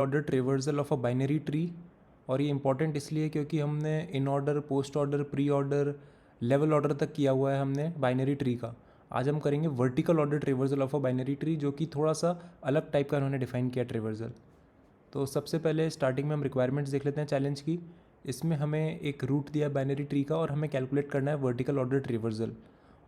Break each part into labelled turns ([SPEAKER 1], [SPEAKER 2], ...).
[SPEAKER 1] Order traversal of a binary tree, और ये important इसलिए क्योंकि हमने in order, post order, pre order, level order तक किया हुआ है हमने बाइनरी ट्री का। आज हम करेंगे vertical order traversal of a binary tree, जो कि थोड़ा सा अलग टाइप का उन्होंने डिफाइन किया ट्रेवर्सल। तो सबसे पहले स्टार्टिंग में हम रिक्वायरमेंट्स देख लेते हैं चैलेंज की। इसमें हमें एक रूट दिया बाइनरी ट्री का और हमें कैलकुलेट करना है वर्टिकल ऑर्डर ट्रेवर्सल।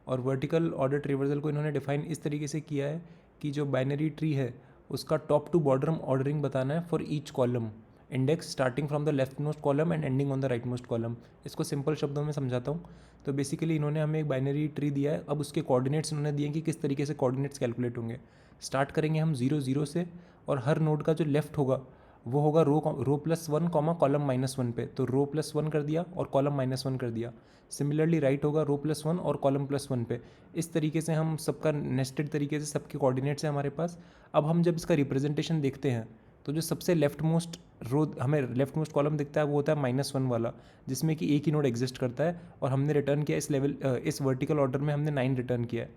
[SPEAKER 1] और वर्टिकल ऑर्डर ट्रेवर्सल को इन्होंने डिफाइन इस तरीके से किया है कि जो बाइनरी ट्री है उसका टॉप टू बॉटम ऑर्डरिंग बताना है for each column, index starting from the left most column and ending on the right most column. इसको सिंपल शब्दों में समझाता हूँ। तो बेसिकली इन्होंने हमें एक बाइनरी ट्री दिया है, अब उसके कोऑर्डिनेट्स इन्होंने दिए कि किस तरीके से कोऑर्डिनेट्स कैलकुलेट होंगे। स्टार्ट करेंगे हम 0 0 से, और हर नोड का जो लेफ्ट होगा वो होगा row plus one comma column minus one पे, तो रो प्लस वन कर दिया और कॉलम माइनस वन कर दिया। सिमिलरली राइट होगा रो प्लस वन और कॉलम प्लस वन पे। इस तरीके से हम सबका नेस्टेड तरीके से सबके कोऑर्डिनेट्स हैं हमारे पास। अब हम जब इसका रिप्रेजेंटेशन देखते हैं तो जो सबसे लेफ्ट मोस्ट रो हमें लेफ्ट मोस्ट कॉलम दिखता है वो होता है माइनस वन वाला, जिसमें कि एक ही नोड एग्जिस्ट करता है, और हमने रिटर्न किया इस वर्टिकल ऑर्डर में हमने 9 रिटर्न किया है।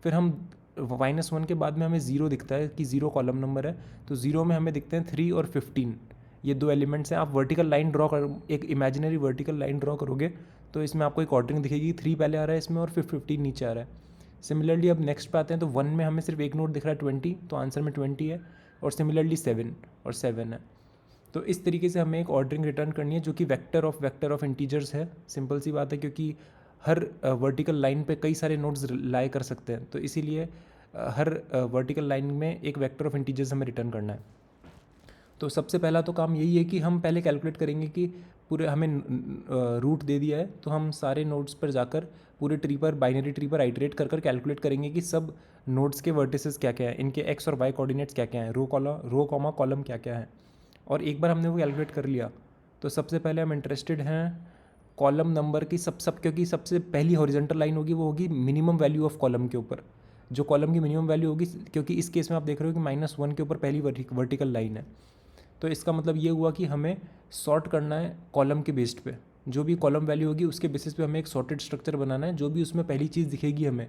[SPEAKER 1] फिर हम माइनस वन के बाद में हमें ज़ीरो दिखता है कि ज़ीरो कॉलम नंबर है, तो ज़ीरो में हमें दिखते हैं 3 और 15, ये दो एलिमेंट्स हैं। आप वर्टिकल लाइन ड्रॉ कर, एक इमेजिनरी वर्टिकल लाइन ड्रॉ करोगे तो इसमें आपको एक ऑर्डरिंग दिखेगी, 3 पहले आ रहा है इसमें और फिर 15 नीचे आ रहा है। सिमिलरली अब नेक्स्ट पे आते हैं, तो 1 में हमें सिर्फ एक नोड दिख रहा है 20, तो आंसर में 20 है, और सिमिलरली 7 और 7 है। तो इस तरीके से हमें एक ऑर्डरिंग रिटर्न करनी है जो कि वेक्टर ऑफ इंटीजर्स है। सिंपल सी बात है, क्योंकि हर वर्टिकल लाइन पे कई सारे नोड्स लाई कर सकते हैं, तो इसीलिए हर वर्टिकल लाइन में एक वेक्टर ऑफ इंटीजर्स हमें रिटर्न करना है। तो सबसे पहला तो काम यही है कि हम पहले कैलकुलेट करेंगे कि पूरे हमें रूट दे दिया है, तो हम सारे नोड्स पर जाकर पूरे ट्री पर, बाइनरी ट्री पर आइटरेट कर कर कैलकुलेट करेंगे कि सब नोड्स के वर्टिसेस क्या क्या हैं, इनके एक्स और वाई कोऑर्डिनेट्स क्या क्या हैं, रो कॉमा कॉलम क्या क्या है। और एक बार हमने वो कैलकुलेट कर लिया तो सबसे पहले हम इंटरेस्टेड हैं कॉलम नंबर की, क्योंकि सबसे पहली हॉरिजॉन्टल लाइन होगी वो होगी मिनिमम वैल्यू ऑफ कॉलम के ऊपर, जो कॉलम की मिनिमम वैल्यू होगी, क्योंकि इस केस में आप देख रहे हो कि -1 के ऊपर पहली वर्टिकल लाइन है। तो इसका मतलब ये हुआ कि हमें सॉर्ट करना है कॉलम के बेस्ड पे, जो भी कॉलम वैल्यू होगी उसके बेसिस पे हमें एक सॉर्टेड स्ट्रक्चर बनाना है। जो भी उसमें पहली चीज़ दिखेगी हमें,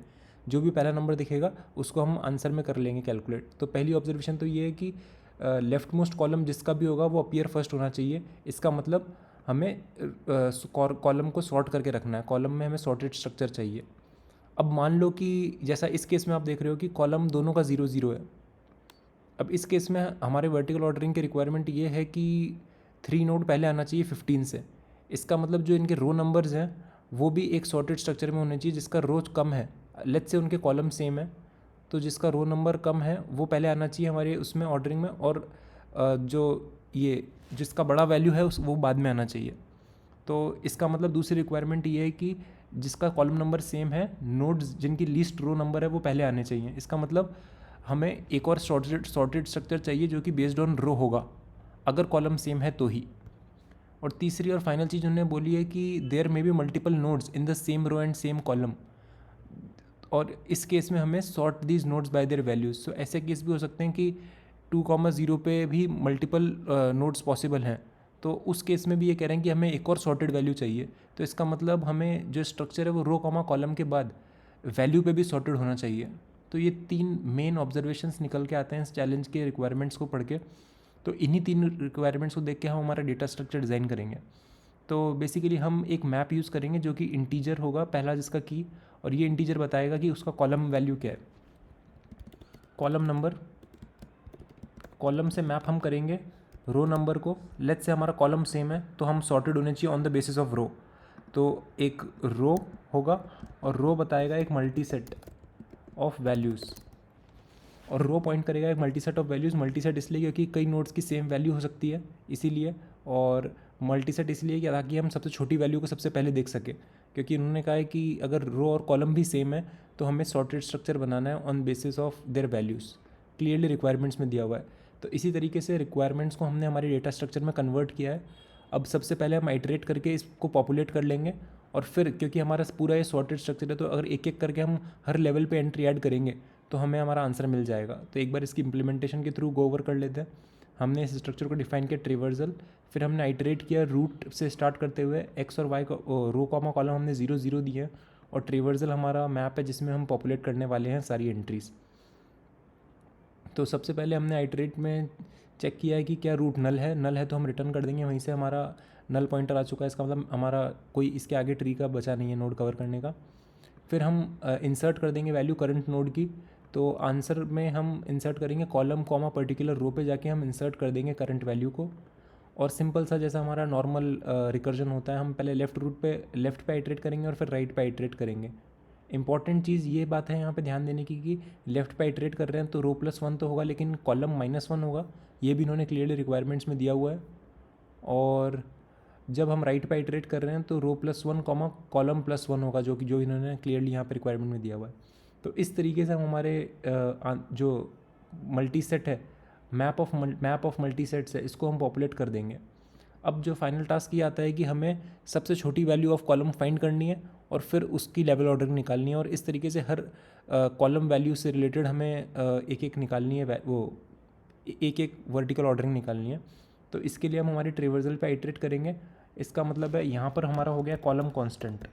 [SPEAKER 1] जो भी पहला नंबर दिखेगा उसको हम आंसर में कर लेंगे कैलकुलेट। तो पहली ऑब्जर्वेशन तो ये है कि लेफ्ट मोस्ट कॉलम जिसका भी होगा वो अपीयर फर्स्ट होना चाहिए। इसका मतलब हमें कॉलम को सॉर्ट करके रखना है, कॉलम में हमें सॉर्टेड स्ट्रक्चर चाहिए। अब मान लो कि जैसा इस केस में आप देख रहे हो कि कॉलम दोनों का 0 0 है। अब इस केस में हमारे वर्टिकल ऑर्डरिंग की रिक्वायरमेंट ये है कि 3 नोड पहले आना चाहिए 15 से। इसका मतलब जो इनके रो नंबर्स हैं वो भी एक सॉर्टेड स्ट्रक्चर में होने चाहिए, जिसका रो कम है। लेट्स से उनके कॉलम सेम है, तो जिसका रो नंबर कम है वो पहले आना चाहिए हमारे उसमें ऑर्डरिंग में, और जो ये जिसका बड़ा वैल्यू है वो बाद में आना चाहिए। तो इसका मतलब दूसरी रिक्वायरमेंट ये है कि जिसका कॉलम नंबर सेम है, नोड्स जिनकी लीस्ट रो नंबर है वो पहले आने चाहिए। इसका मतलब हमें एक और सॉर्टेड स्ट्रक्चर चाहिए जो कि बेस्ड ऑन रो होगा, अगर कॉलम सेम है तो ही। और तीसरी और फाइनल चीज़ उन्होंने बोली है कि there may be multiple nodes in the same row and same column, और इस केस में हमें sort these nodes by their values. तो ऐसे केस भी हो सकते हैं कि 2,0 पे भी मल्टीपल नोड्स पॉसिबल हैं, तो उस केस में भी ये कह रहे हैं कि हमें एक और सॉर्टेड वैल्यू चाहिए। तो इसका मतलब हमें जो स्ट्रक्चर है वो रो कॉमा कॉलम के बाद वैल्यू पे भी सॉर्टेड होना चाहिए। तो ये 3 मेन ऑब्जर्वेशंस निकल के आते हैं इस चैलेंज के रिक्वायरमेंट्स को पढ़ के। तो इन्हीं 3 रिक्वायरमेंट्स को देख के हम हमारा डेटा स्ट्रक्चर डिज़ाइन करेंगे। तो बेसिकली हम एक मैप यूज़ करेंगे जो कि इंटीजर होगा पहला, जिसका की, और ये इंटीजर बताएगा कि उसका कॉलम वैल्यू क्या है, कॉलम नंबर। कॉलम से मैप हम करेंगे रो नंबर को। लेट्स से हमारा कॉलम सेम है तो हम सॉर्टेड होने चाहिए ऑन द बेसिस ऑफ रो। तो एक रो होगा और रो बताएगा एक मल्टी सेट ऑफ वैल्यूज़, और रो पॉइंट करेगा एक multi set of values. Multi set इसलिए क्योंकि कई नोड्स की सेम वैल्यू हो सकती है इसीलिए, और मल्टी सेट इसलिए कि ताकि हम सबसे छोटी वैल्यू को सबसे पहले देख सकें, क्योंकि उन्होंने कहा है कि अगर रो और कॉलम भी सेम है तो हमें सॉर्टेड स्ट्रक्चर बनाना है on basis of their values, clearly requirements में दिया हुआ है। तो इसी तरीके से रिक्वायरमेंट्स को हमने हमारे डेटा स्ट्रक्चर में कन्वर्ट किया है। अब सबसे पहले हम आइटरेट करके इसको पॉपुलेट कर लेंगे, और फिर क्योंकि हमारा पूरा ये सॉर्टेड स्ट्रक्चर है तो अगर एक एक करके हम हर लेवल पे एंट्री ऐड करेंगे तो हमें हमारा आंसर मिल जाएगा। तो एक बार इसकी इंप्लीमेंटेशन के थ्रू गो ओवर कर लेते हैं। हमने इस स्ट्रक्चर को डिफाइन किया ट्रेवर्सल, फिर हमने आइटरेट किया रूट से स्टार्ट करते हुए एक्स और वाई को रो कॉमा कॉलम हमने 0 0 दिए हैं, और ट्रेवर्सल हमारा मैप है जिसमें हम पॉपुलेट करने वाले हैं सारी एंट्रीज़। तो सबसे पहले हमने आइटरेट में चेक किया है कि क्या रूट नल है तो हम रिटर्न कर देंगे, वहीं से हमारा नल पॉइंटर आ चुका है, इसका मतलब हमारा कोई इसके आगे ट्री का बचा नहीं है नोड कवर करने का। फिर हम इंसर्ट कर देंगे वैल्यू करंट नोड की, तो आंसर में हम इंसर्ट करेंगे कॉलम कॉमा पर्टिकुलर रो पे जाके हम इंसर्ट कर देंगे करंट वैल्यू को। और सिंपल सा जैसा हमारा नॉर्मल रिकर्जन होता है, हम पहले लेफ़्ट पे आइट्रेट करेंगे और फिर राइट पे आइट्रेट करेंगे। इंपॉर्टेंट चीज़ ये बात है यहाँ पे ध्यान देने की कि लेफ़्ट पे आइट्रेट कर रहे हैं तो रो +1 तो होगा लेकिन कॉलम -1 होगा, ये भी इन्होंने क्लियरली रिक्वायरमेंट्स में दिया हुआ है। और जब हम राइट पे आइट्रेट कर रहे हैं तो रो +1 कॉमा कॉलम +1 होगा, जो इन्होंने क्लियरली यहाँ पे रिक्वायरमेंट में दिया हुआ है। तो इस तरीके से हम हमारे जो मल्टी सेट है, मैप ऑफ मल्टी सेट्स है, इसको हम पॉपुलेट कर देंगे। अब जो फाइनल टास्क ये आता है कि हमें सबसे छोटी वैल्यू ऑफ कॉलम फाइंड करनी है और फिर उसकी लेवल ऑर्डरिंग निकालनी है, और इस तरीके से हर कॉलम वैल्यू से रिलेटेड हमें एक एक निकालनी है, वो एक वर्टिकल ऑर्डरिंग निकालनी है। तो इसके लिए हम हमारी ट्रिवर्सल पे आइट्रेट करेंगे। इसका मतलब है यहाँ पर हमारा हो गया कॉलम कांस्टेंट,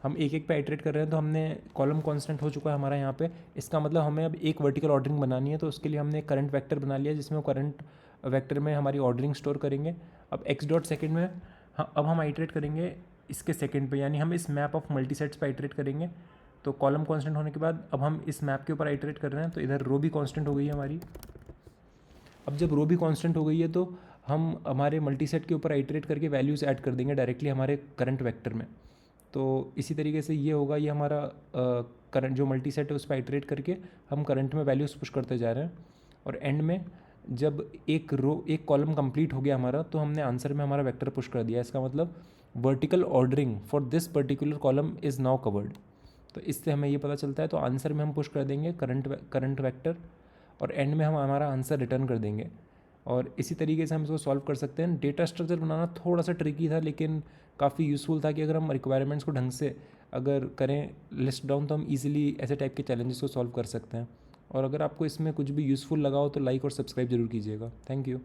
[SPEAKER 1] हम एक पे आइट्रेट कर रहे हैं तो हमने कॉलम कांस्टेंट हो चुका है हमारा यहाँ पे। इसका मतलब हमें अब एक वर्टिकल ऑर्डरिंग बनानी है, तो उसके लिए हमने करंट वेक्टर बना लिया जिसमें वो करंट वेक्टर में हमारी ऑर्डरिंग स्टोर करेंगे। अब x.सेकेंड में अब हम आइट्रेट करेंगे इसके सेकेंड पे, यानी हम इस मैप ऑफ मल्टी सेट्स पे आइट्रेट करेंगे। तो कॉलम कांस्टेंट होने के बाद अब हम इस मैप के ऊपर आइट्रेट कर रहे हैं, तो इधर रो भी कांस्टेंट हो गई है हमारी। अब जब रो भी कांस्टेंट हो गई है तो हम हमारे मल्टी सेट के ऊपर आइट्रेट करके वैल्यूज़ ऐड कर देंगे डायरेक्टली हमारे करंट वेक्टर में। तो इसी तरीके से ये होगा, ये हमारा करंट जो मल्टी सेट है उस पर आइट्रेट करके हम करंट में वैल्यूज़ पुश करते जा रहे हैं। और एंड में जब एक कॉलम कंप्लीट हो गया हमारा, तो हमने आंसर में हमारा वेक्टर पुश कर दिया। इसका मतलब vertical ordering for this particular column is now covered. तो इससे हमें ये पता चलता है, तो आंसर में हम पुश कर देंगे करंट वेक्टर और एंड में हम हमारा आंसर रिटर्न कर देंगे। और इसी तरीके से हम इसको सॉल्व कर सकते हैं। डेटा स्ट्रक्चर बनाना थोड़ा सा ट्रिकी था, लेकिन काफ़ी यूज़फुल था कि अगर हम रिक्वायरमेंट्स को ढंग से अगर करें लिस्ट डाउन, तो हम इजीली ऐसे टाइप के चैलेंजेस को सॉल्व कर सकते हैं। और अगर आपको इसमें कुछ भी यूज़फुल लगा हो तो लाइक और सब्सक्राइब जरूर कीजिएगा। Thank you.